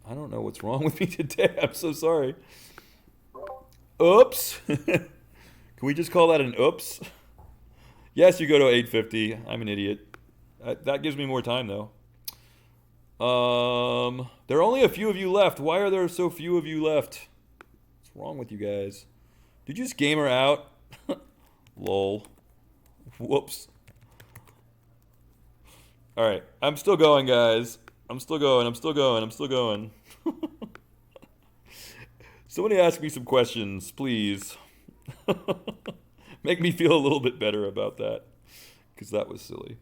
I don't know what's wrong with me today. I'm so sorry. Oops. Can we just call that an oops? Yes, you go to 850. I'm an idiot. That gives me more time, though. There are only a few of you left. Why are there so few of you left? What's wrong with you guys? Did you just gamer out? Lol. Whoops. Alright, I'm still going, guys. I'm still going, I'm still going, I'm still going. Somebody ask me some questions, please. Make me feel a little bit better about that. Because that was silly.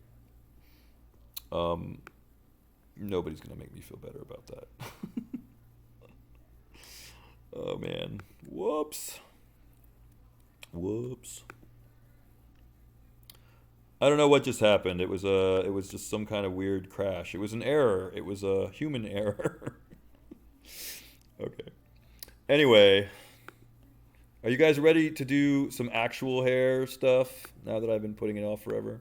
Nobody's going to make me feel better about that. Oh, man. Whoops. Whoops. I don't know what just happened. It was just some kind of weird crash. It was an error. It was a human error. Okay. Anyway, are you guys ready to do some actual hair stuff now that I've been putting it off forever?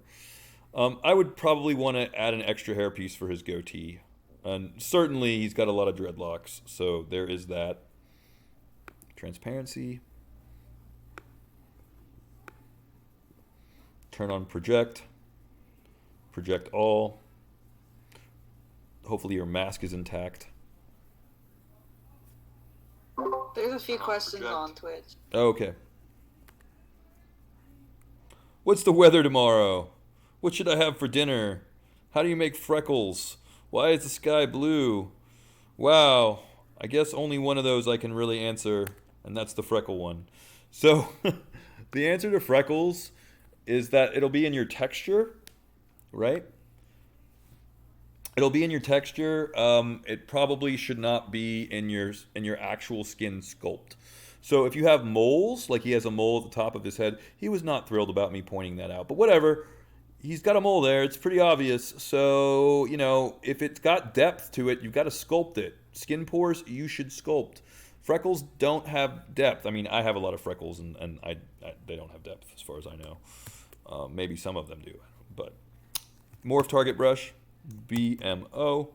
I would probably want to add an extra hairpiece for his goatee. And certainly he's got a lot of dreadlocks, so there is that. Transparency. Turn on project. Project all. Hopefully your mask is intact. There's a few questions on Twitch. Okay. What's the weather tomorrow? What should I have for dinner? How do you make freckles? Why is the sky blue? Wow. I guess only one of those I can really answer, and that's the freckle one. So, the answer to freckles is that it'll be in your texture, right? It'll be in your texture. It probably should not be in your actual skin sculpt. So if you have moles, like he has a mole at the top of his head, he was not thrilled about me pointing that out. But whatever, he's got a mole there. It's pretty obvious. So, you know, if it's got depth to it, you've got to sculpt it. Skin pores, you should sculpt. Freckles don't have depth. I mean, I have a lot of freckles, and they don't have depth as far as I know. Maybe some of them do. But morph target brush, BMO.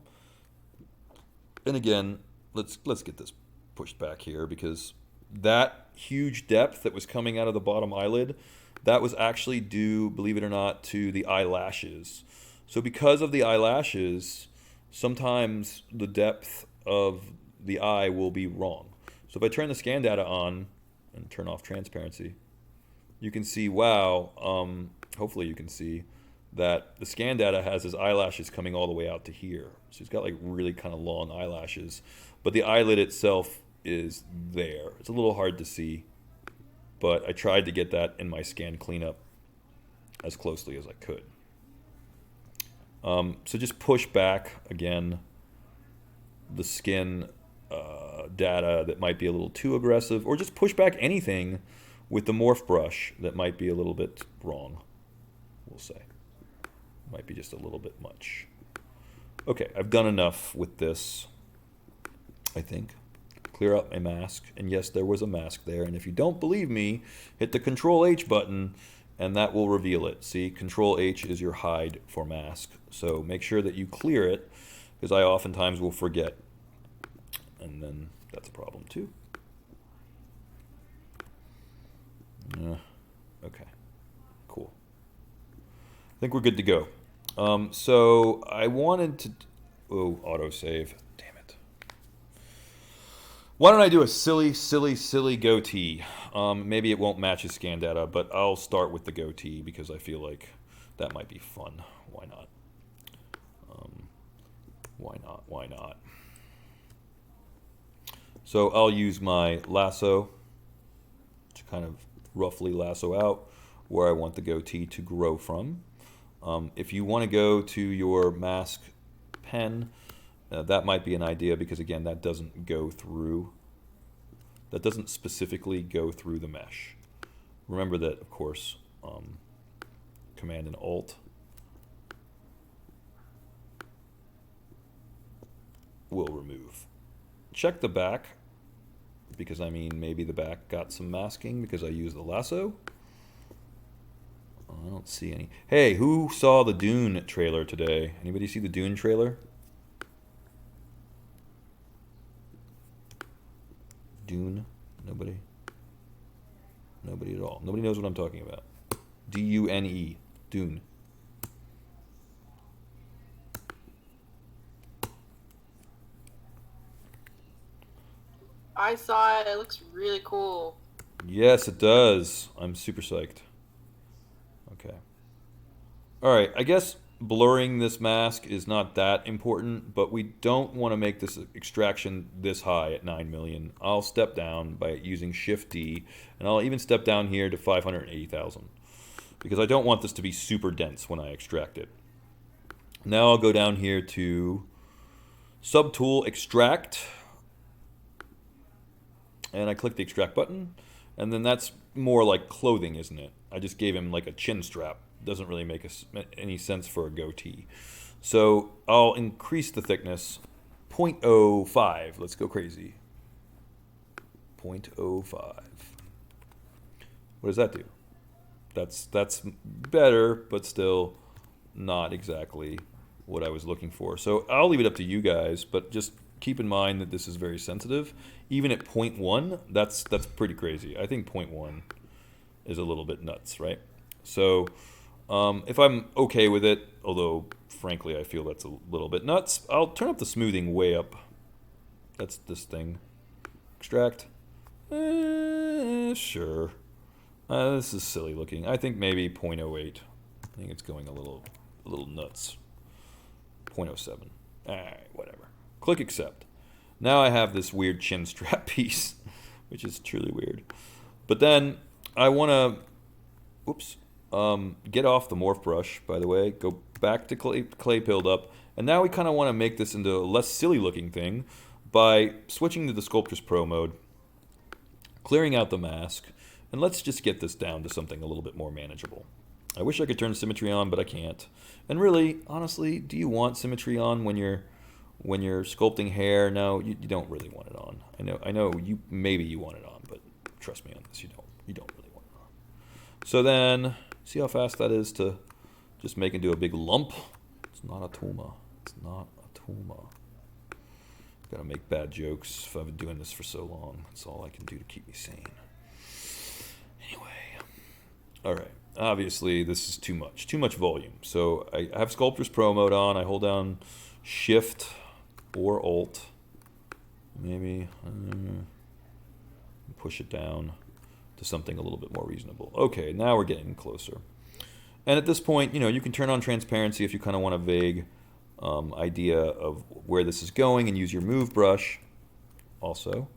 And again, let's get this pushed back here, because that huge depth that was coming out of the bottom eyelid, that was actually due, believe it or not, to the eyelashes. So because of the eyelashes, sometimes the depth of the eye will be wrong. So if I turn the scan data on and turn off transparency, you can see, wow, hopefully you can see that the scan data has his eyelashes coming all the way out to here. So he's got like really kind of long eyelashes, but the eyelid itself is there. It's a little hard to see, but I tried to get that in my scan cleanup as closely as I could. So just push back again the skin data that might be a little too aggressive, or just push back anything with the morph brush that might be a little bit wrong, we'll say. Might be just a little bit much. Okay, I've done enough with this, I think. Clear up my mask, and yes, there was a mask there, and if you don't believe me, hit the Control H button, and that will reveal it. See, Control H is your hide for mask, so make sure that you clear it, because I oftentimes will forget, and then that's a problem too. Okay, cool. I think we're good to go. So I wanted to... Oh, autosave. Damn it. Why don't I do a silly goatee? Maybe it won't match his scan data, but I'll start with the goatee because I feel like that might be fun. Why not? Why not? So I'll use my lasso to kind of roughly lasso out where I want the goatee to grow from. If you want to go to your mask pen, that might be an idea, because again, that doesn't specifically go through the mesh. Remember that, of course, Command and Alt will remove. Check the back, because I mean, maybe the back got some masking because I used the lasso. I don't see any. Hey, who saw the Dune trailer today? Anybody see the Dune trailer? Dune? Nobody? Nobody at all. Nobody knows what I'm talking about. D-U-N-E. Dune. I saw it. It looks really cool. Yes, it does. I'm super psyched. Okay. Alright, I guess blurring this mask is not that important, but we don't want to make this extraction this high at 9 million. I'll step down by using Shift D, and I'll even step down here to 580,000, because I don't want this to be super dense when I extract it. Now I'll go down here to Subtool Extract, and I click the Extract button, and then that's more like clothing, isn't it? I just gave him like a chin strap. Doesn't really make any sense for a goatee. So I'll increase the thickness 0.05. Let's go crazy. 0.05. What does that do? That's better, but still not exactly what I was looking for. So I'll leave it up to you guys, but just keep in mind that this is very sensitive. Even at 0.1, that's pretty crazy. I think 0.1 is a little bit nuts, right? So if I'm okay with it, although frankly I feel that's a little bit nuts, I'll turn up the smoothing way up. That's this thing. Extract. Sure. This is silly looking. I think maybe 0.08. I think it's going a little nuts. 0.07. Alright, whatever. Click accept. Now I have this weird chin strap piece, which is truly weird. But then I want to, oops, get off the morph brush, by the way, go back to clay buildup, and now we kind of want to make this into a less silly looking thing by switching to the Sculptris Pro mode, clearing out the mask, and let's just get this down to something a little bit more manageable. I wish I could turn symmetry on, but I can't. And really, honestly, do you want symmetry on when you're sculpting hair? No, you don't really want it on. I know you maybe you want it on, but trust me on this, you don't really want it on. So then, see how fast that is to just make into a big lump? It's not a tumor. It's not a tumor. Gotta make bad jokes if I've been doing this for so long. That's all I can do to keep me sane. Anyway. Alright. Obviously, this is too much volume. So I have Sculptris Pro mode on. I hold down Shift or Alt. Maybe push it down to something a little bit more reasonable. Okay, now we're getting closer. And at this point, you can turn on transparency if you kind of want a vague idea of where this is going, and use your move brush. Also,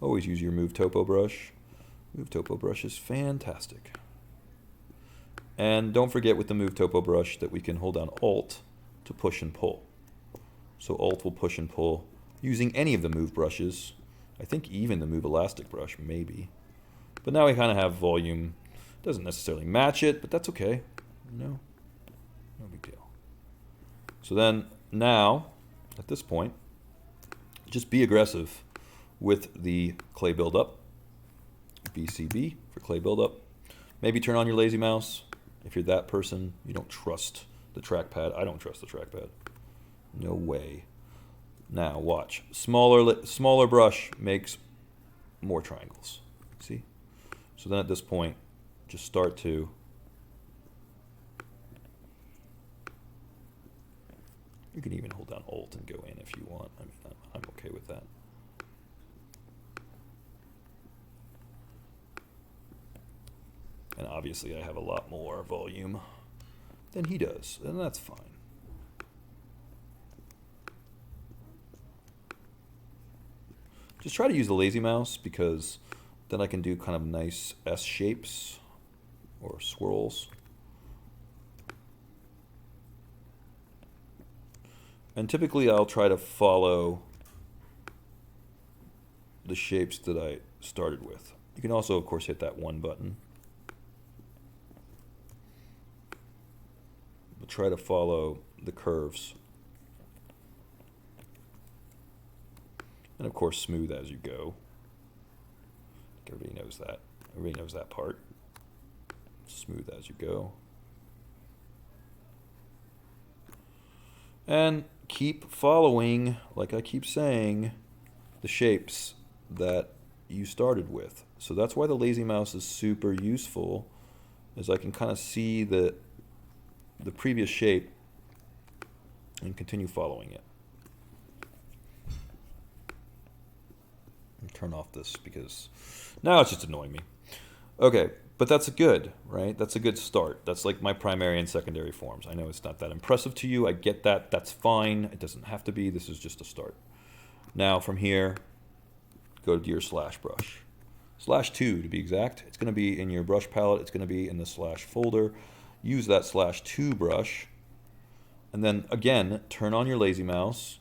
always use your move topo brush. Move topo brush is fantastic. And don't forget with the move topo brush that we can hold down Alt to push and pull. So Alt will push and pull using any of the move brushes. I think even the move elastic brush, maybe. But now we kind of have volume. Doesn't necessarily match it, but that's okay. No big deal. So then now, at this point, just be aggressive with the clay buildup. BCB for clay buildup. Maybe turn on your lazy mouse. If you're that person, you don't trust the trackpad. I don't trust the trackpad. No way. Now watch. Smaller brush makes more triangles. See? So then at this point, just start to you can even hold down Alt and go in if you want. I mean, I'm okay with that. And obviously I have a lot more volume than he does, and that's fine. Just try to use the lazy mouse, because then I can do kind of nice S shapes or swirls. And typically I'll try to follow the shapes that I started with. You can also, of course, hit that one button. But try to follow the curves. And of course, smooth as you go. Everybody knows that. Everybody knows that part. Smooth as you go. And keep following, like I keep saying, the shapes that you started with. So that's why the lazy mouse is super useful, is I can kind of see the previous shape and continue following it. Turn off this because now it's just annoying me. Okay, but that's good, right? That's a good start. That's like my primary and secondary forms. I know it's not that impressive to you. I get that. That's fine. It doesn't have to be. This is just a start. Now from here, go to your slash brush. /2 to be exact. It's going to be in your brush palette. It's going to be in the slash folder. Use that /2 brush. And then again, turn on your lazy mouse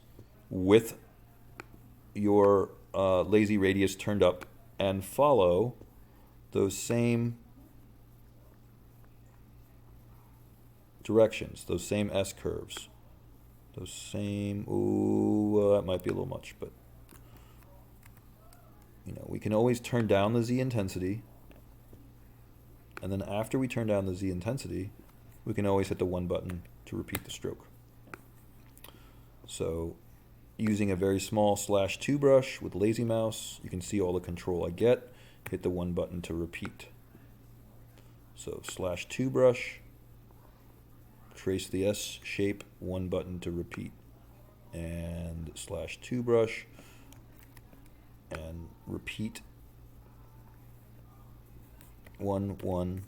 with your lazy radius turned up and follow those same directions, those same S curves, those same, ooh, that might be a little much, but you know, we can always turn down the Z intensity, and then after we turn down the Z intensity, we can always hit the 1 button to repeat the stroke. So using a very small /2 brush with lazy mouse, you can see all the control I get. Hit the 1 button to repeat. So /2 brush, trace the S shape, 1 button to repeat. And /2 brush, and repeat 1, 1.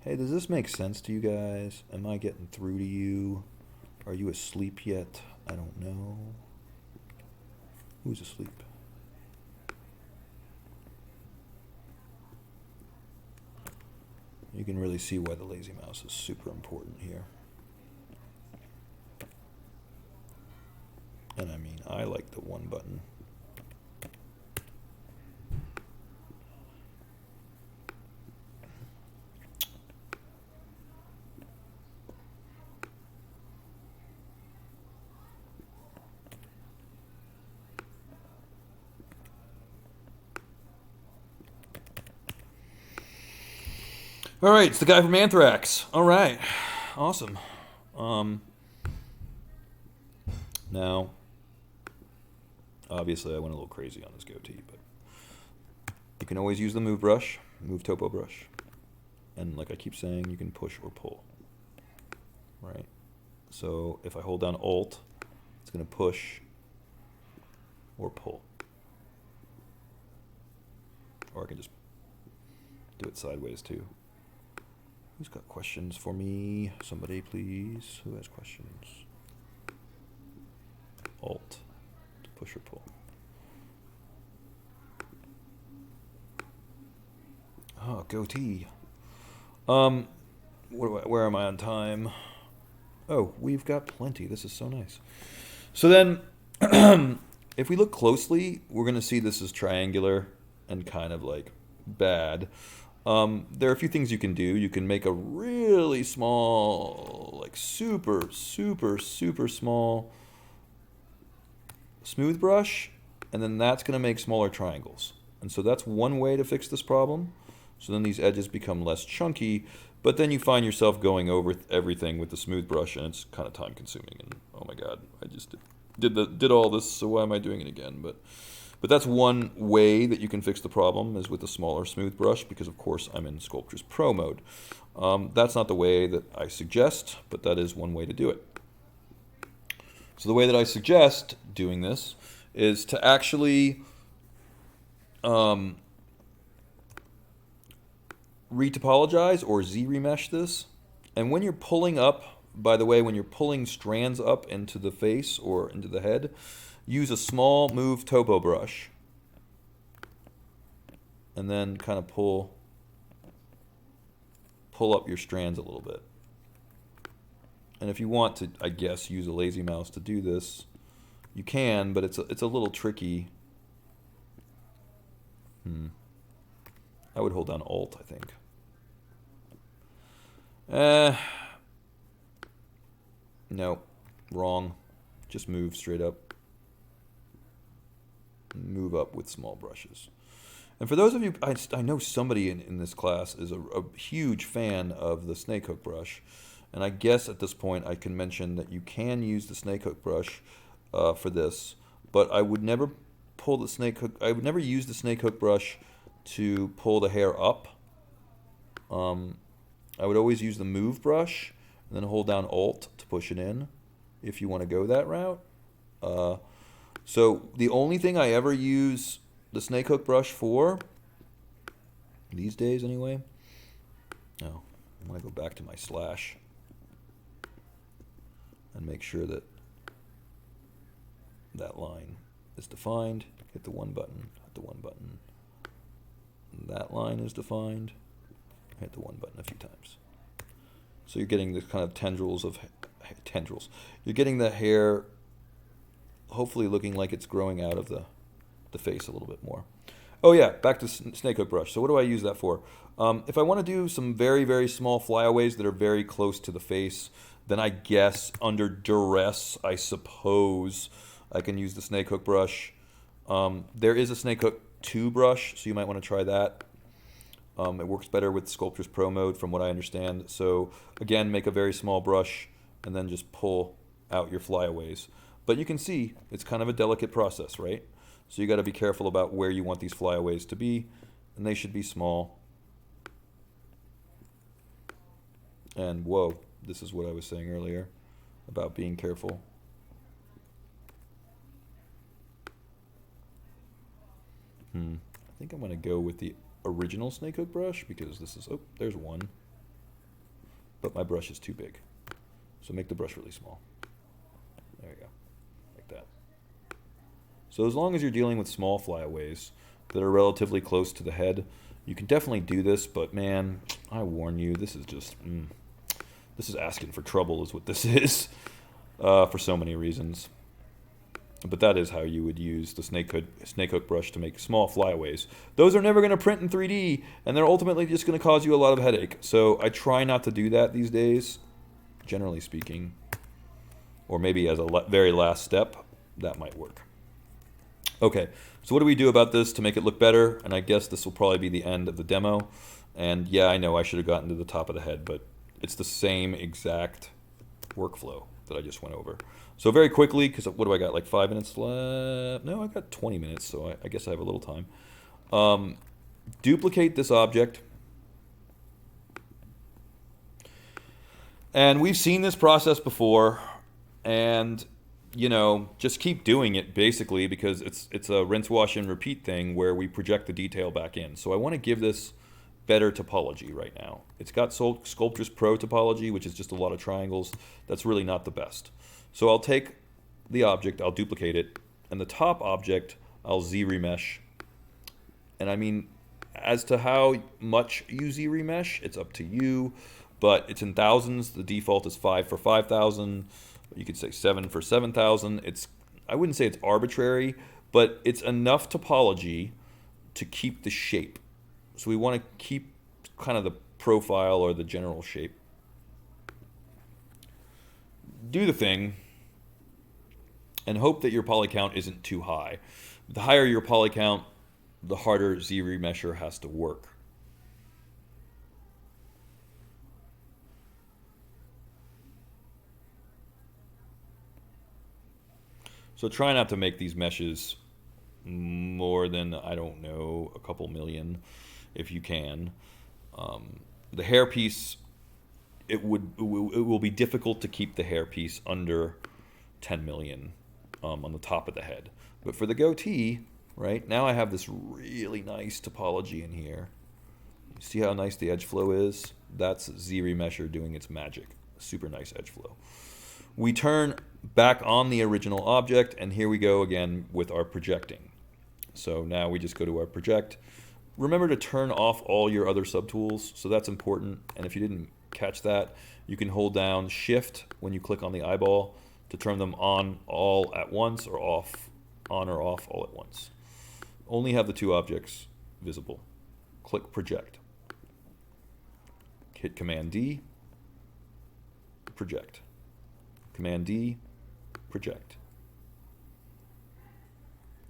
Hey, does this make sense to you guys? Am I getting through to you? Are you asleep yet? I don't know. Who's asleep? You can really see why the lazy mouse is super important here. And I mean, I like the 1 button. All right, it's the guy from Anthrax. All right, awesome. Now, obviously I went a little crazy on this goatee, but you can always use the move brush, move topo brush. And like I keep saying, you can push or pull, right? So if I hold down Alt, it's gonna push or pull. Or I can just do it sideways too. Who's got questions for me? Somebody, please. Who has questions? Alt to push or pull. Oh, goatee. Where am I on time? Oh, we've got plenty. This is so nice. So then, if we look closely, we're going to see this is triangular and kind of like bad. There are a few things you can do. You can make a really small, like super, super, super small smooth brush, and then that's going to make smaller triangles. And so that's one way to fix this problem. So then these edges become less chunky, but then you find yourself going over everything with the smooth brush, and it's kind of time consuming. And oh my God, I just did all this, so why am I doing it again? But that's one way that you can fix the problem, is with a smaller smooth brush, because of course I'm in Sculptris Pro mode. That's not the way that I suggest, but that is one way to do it. So the way that I suggest doing this is to actually retopologize or Z-remesh this. And when you're pulling up, by the way, when you're pulling strands up into the face or into the head, use a small move topo brush and then kind of pull up your strands a little bit. And if you want to, I guess, use a lazy mouse to do this, you can, but it's a little tricky. I would hold down Alt, I think. No, wrong. Just move straight up. Move up with small brushes. And for those of you, I know somebody in this class is a huge fan of the snake hook brush. And I guess at this point I can mention that you can use the snake hook brush for this, but I would never pull the snake hook. I would never use the snake hook brush to pull the hair up. I would always use the move brush and then hold down Alt to push it in if you want to go that route. So the only thing I ever use the snake hook brush for, these days anyway, oh, I'm going to go back to my slash and make sure that that line is defined. Hit the one button, hit the one button. That line is defined. Hit the one button a few times. So you're getting the kind of tendrils. You're getting the hair hopefully looking like it's growing out of the face a little bit more. Oh yeah, back to snake hook brush. So what do I use that for? If I want to do some very, very small flyaways that are very close to the face, then I guess under duress, I suppose I can use the snake hook brush. There is a snake hook 2 brush, so you might want to try that. It works better with Sculptris Pro mode from what I understand. So again, make a very small brush and then just pull out your flyaways. But you can see it's kind of a delicate process, right? So you got to be careful about where you want these flyaways to be, and they should be small. And whoa, this is what I was saying earlier about being careful. I think I'm going to go with the original snake hook brush because this is, oh, there's one. But my brush is too big. So make the brush really small. There you go. Like that. So as long as you're dealing with small flyaways that are relatively close to the head, you can definitely do this, but man, I warn you, this is just, this is asking for trouble is what this is, for so many reasons. But that is how you would use the snake hook brush to make small flyaways. Those are never going to print in 3D, and they're ultimately just going to cause you a lot of headache. So I try not to do that these days, generally speaking. Or maybe as a very last step, that might work. Okay, so what do we do about this to make it look better? And I guess this will probably be the end of the demo. And yeah, I know I should have gotten to the top of the head, but it's the same exact workflow that I just went over. So very quickly, because what do I got, like 5 minutes left? No, I got 20 minutes, so I guess I have a little time. Duplicate this object. And we've seen this process before, and you know, just keep doing it basically because it's a rinse, wash, and repeat thing where we project the detail back in. So I want to give this better topology right now. It's got Sculptris Pro topology, which is just a lot of triangles. That's really not the best. So I'll take the object, I'll duplicate it, and the top object I'll Z-remesh. And I mean, as to how much you Z-remesh, it's up to you, but it's in thousands. The default is 5 for 5,000. You could say 7 for 7,000. I wouldn't say it's arbitrary, but it's enough topology to keep the shape. So we want to keep kind of the profile or the general shape. Do the thing and hope that your poly count isn't too high. The higher your poly count, the harder Z-remesher has to work. So try not to make these meshes more than, I don't know, a couple million if you can. The hairpiece, it will be difficult to keep the hairpiece under 10 million on the top of the head. But for the goatee, right, now I have this really nice topology in here. You see how nice the edge flow is? That's Z-remesher doing its magic. Super nice edge flow. We turn back on the original object, and here we go again with our projecting. So now we just go to our project. Remember to turn off all your other subtools, so that's important. And if you didn't catch that, you can hold down Shift when you click on the eyeball to turn them on all at once or off, on or off all at once. Only have the two objects visible. Click Project. Hit Command D, project. Command D, project.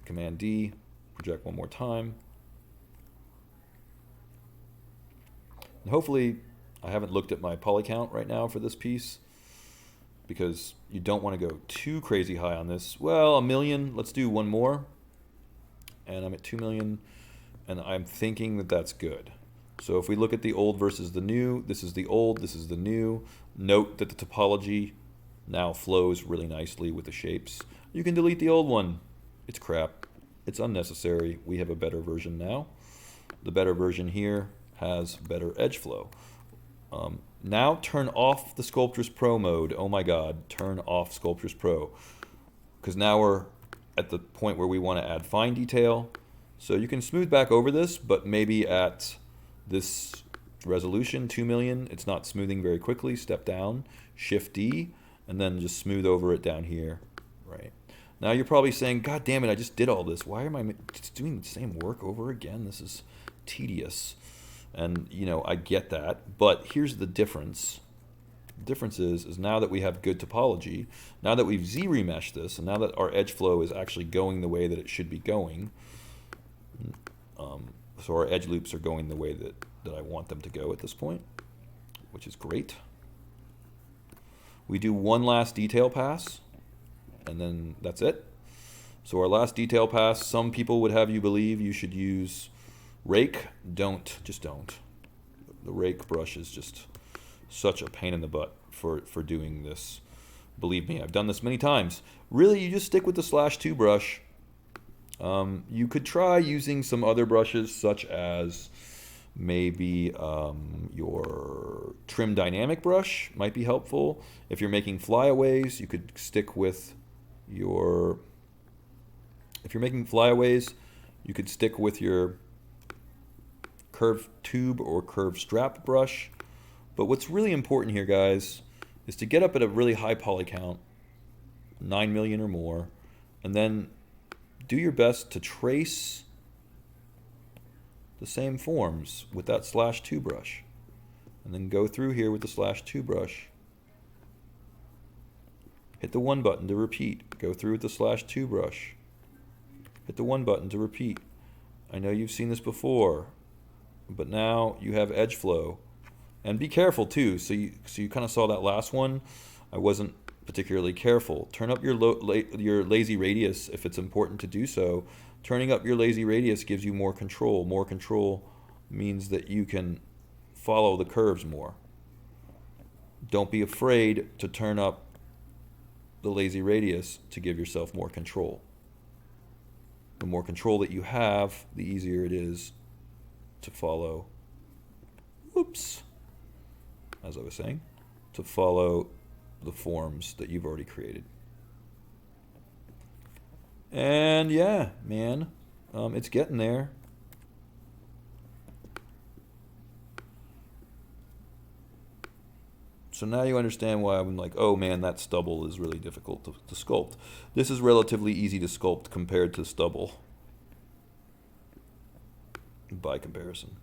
Command D, project one more time. And hopefully, I haven't looked at my poly count right now for this piece because you don't want to go too crazy high on this. Well, a million, let's do one more. and I'm at 2 million, and I'm thinking that that's good. So if we look at the old versus the new, this is the old, this is the new. Note that the topology now flows really nicely with the shapes. You can delete the old one. It's crap. It's unnecessary. We have a better version now. The better version here has better edge flow. Now turn off the Sculptris Pro mode. Oh my God, turn off Sculptris Pro. Because now we're at the point where we want to add fine detail. So you can smooth back over this, but maybe at this resolution, 2 million, it's not smoothing very quickly. Step down, Shift D, and then just smooth over it down here. Right. Now you're probably saying, God damn it, I just did all this. Why am I just doing the same work over again? This is tedious. And, you know, I get that. But here's the difference. The difference is now that we have good topology, now that we've Z-remeshed this, and now that our edge flow is actually going the way that it should be going, so our edge loops are going the way that I want them to go at this point, which is great. We do one last detail pass, and then that's it. So our last detail pass, some people would have you believe you should use rake. Don't. Just don't. The rake brush is just such a pain in the butt for doing this. Believe me, I've done this many times. Really, you just stick with the /2 brush. You could try using some other brushes, such as maybe your trim dynamic brush might be helpful. If you're making flyaways, you could stick with your... If you're making flyaways, you could stick with your curved tube or curved strap brush. But what's really important here, guys, is to get up at a really high poly count, 9 million or more, and then do your best to trace the same forms with that /2 brush. And then go through here with the /2 brush. Hit the 1 button to repeat. Go through with the /2 brush. Hit the 1 button to repeat. I know you've seen this before, but now you have edge flow. And be careful too. So you kind of saw that last one. I wasn't particularly careful. Turn up your lazy radius if it's important to do so. Turning up your lazy radius gives you more control. More control means that you can follow the curves more. Don't be afraid to turn up the lazy radius to give yourself more control. The more control that you have, the easier it is to follow. Whoops. As I was saying, to follow the forms that you've already created. And yeah, man, it's getting there. So now you understand why I'm like, oh man, that stubble is really difficult to sculpt. This is relatively easy to sculpt compared to stubble, by comparison.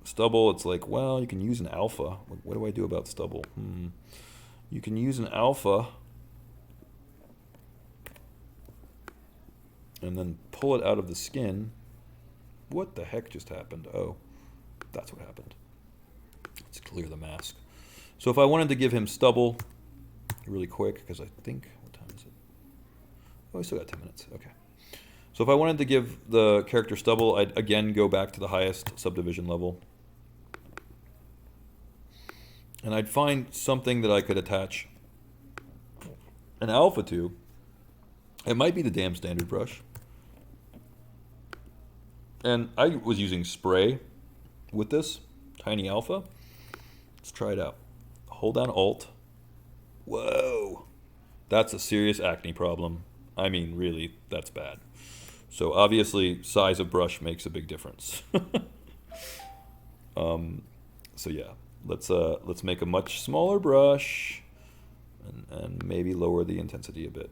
Stubble, it's like, well, you can use an alpha. What do I do about stubble? You can use an alpha and then pull it out of the skin. What the heck just happened? Oh, that's what happened. Let's clear the mask. So if I wanted to give him stubble really quick, because I think, what time is it? Oh, I still got 10 minutes. Okay. So if I wanted to give the character stubble, I'd again go back to the highest subdivision level. And I'd find something that I could attach an alpha to. It might be the damn standard brush. And I was using spray with this tiny alpha. Let's try it out. Hold down Alt. Whoa. That's a serious acne problem. I mean, really, that's bad. So obviously, size of brush makes a big difference. So yeah. Let's make a much smaller brush and maybe lower the intensity a bit.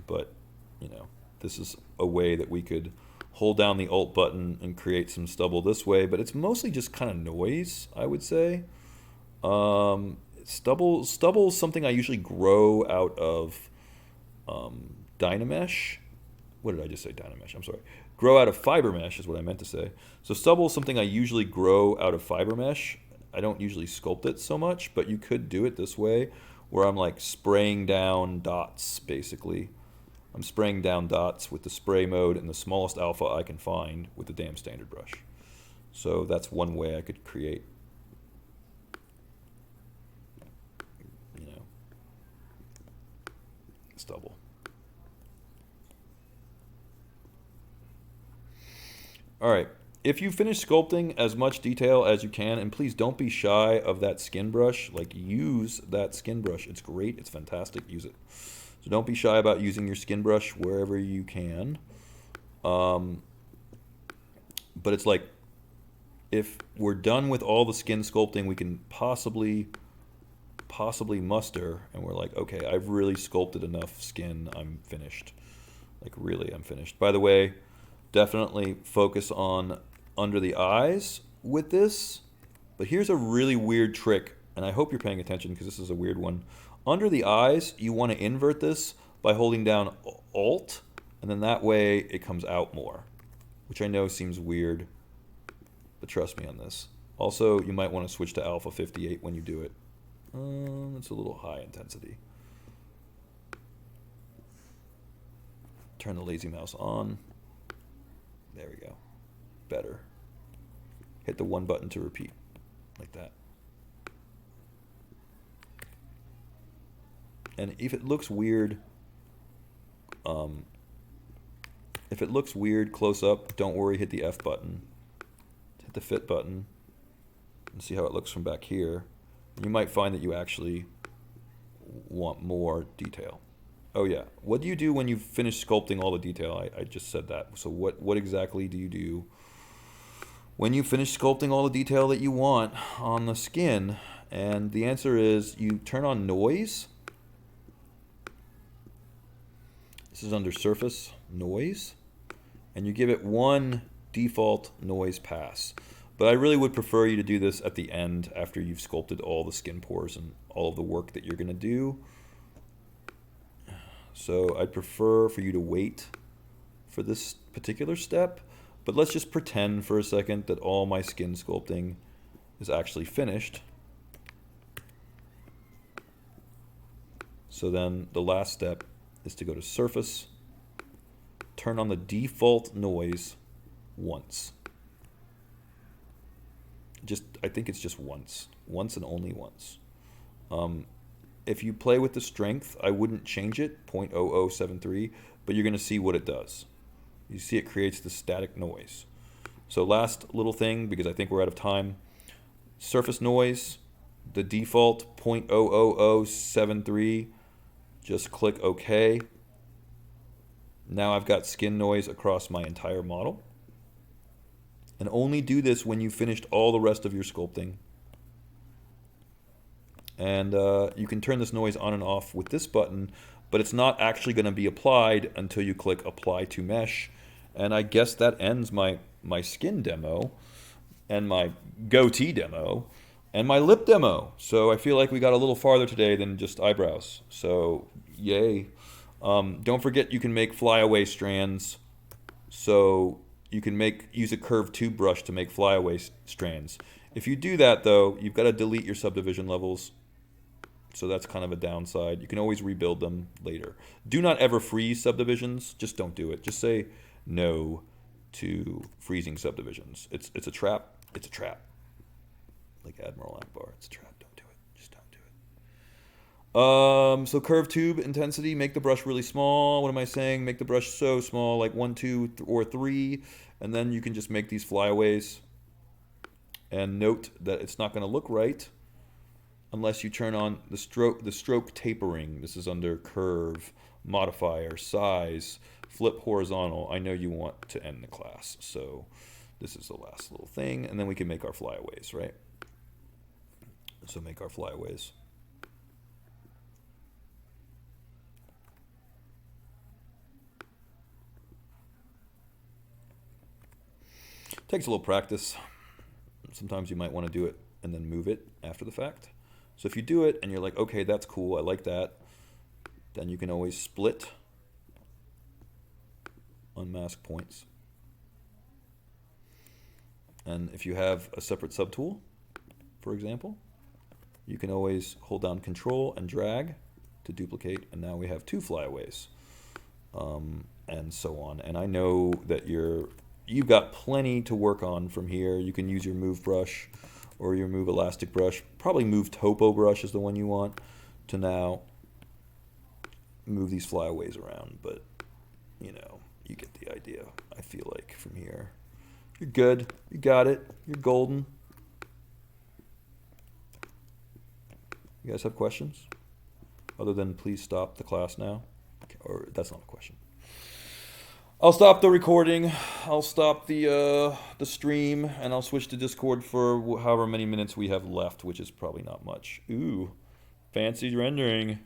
But, you know, this is a way that we could hold down the Alt button and create some stubble this way, but it's mostly just kind of noise, I would say. Stubble is something I usually grow out of Dynamesh. What did I just say? Dynamesh, I'm sorry. Grow out of fiber mesh is what I meant to say. So stubble is something I usually grow out of fiber mesh. I don't usually sculpt it so much, but you could do it this way, where I'm like spraying down dots, basically. I'm spraying down dots with the spray mode and the smallest alpha I can find with the damn standard brush. So that's one way I could create, you know, stubble. All right. If you finish sculpting as much detail as you can, and please don't be shy of that skin brush, like use that skin brush. It's great, it's fantastic, use it. So don't be shy about using your skin brush wherever you can. But it's like, if we're done with all the skin sculpting we can possibly muster, and we're like, okay, I've really sculpted enough skin, I'm finished. Like really, I'm finished. By the way, definitely focus on under the eyes with this. But here's a really weird trick, and I hope you're paying attention because this is a weird one. Under the eyes, you want to invert this by holding down Alt, and then that way it comes out more, which I know seems weird, but trust me on this. Also, you might want to switch to Alpha 58 when you do it. It's a little high intensity. Turn the lazy mouse on. There we go. Better. Hit the one button to repeat, like that. And if it looks weird, close up, don't worry, hit the F button. Hit the fit button and see how it looks from back here. You might find that you actually want more detail. Oh yeah, what do you do when you've finished sculpting all the detail? I just said that. So what exactly do you do when you finish sculpting all the detail that you want on the skin? And the answer is you turn on noise. This is under surface, noise. And you give it one default noise pass. But I really would prefer you to do this at the end after you've sculpted all the skin pores and all of the work that you're going to do. So I'd prefer for you to wait for this particular step, but let's just pretend for a second that all my skin sculpting is actually finished. So then the last step is to go to surface, turn on the default noise once. I think it's just once and only once. If you play with the strength, I wouldn't change it, 0.0073, but you're going to see what it does. You see it creates the static noise. So last little thing, because I think we're out of time, surface noise, the default 0.00073, just click OK. Now I've got skin noise across my entire model. And only do this when you've finished all the rest of your sculpting. And you can turn this noise on and off with this button, but it's not actually going to be applied until you click Apply to Mesh. And I guess that ends my skin demo, and my goatee demo, and my lip demo. So I feel like we got a little farther today than just eyebrows. So yay. Don't forget you can make flyaway strands. So you can use a curved tube brush to make flyaway strands. If you do that, though, you've got to delete your subdivision levels. So that's kind of a downside. You can always rebuild them later. Do not ever freeze subdivisions. Just don't do it. Just say no to freezing subdivisions. It's a trap. It's a trap. Like Admiral Akbar. It's a trap. Don't do it. Just don't do it. So curved tube intensity, make the brush really small. What am I saying? Make the brush so small, like 1, 2, or 3. And then you can just make these flyaways. And note that it's not going to look right unless you turn on the stroke tapering. This is under curve, modifier, size, flip horizontal. I know you want to end the class, so this is the last little thing, and then we can make our flyaways, right? So make our flyaways. Takes a little practice. Sometimes you might want to do it and then move it after the fact. So if you do it and you're like, okay, that's cool, I like that, then you can always split, unmask points. And if you have a separate subtool, for example, you can always hold down Control and drag to duplicate, and now we have 2 flyaways. and so on. And I know that you've got plenty to work on from here. You can use your move brush or your move elastic brush. Probably move topo brush is the one you want to now move these flyaways around, but you know, you get the idea. I feel like from here. You're good. You got it. You're golden. You guys have questions? Other than please stop the class now? Okay, or that's not a question. I'll stop the recording. I'll stop the stream, and I'll switch to Discord for however many minutes we have left, which is probably not much. Ooh, fancy rendering.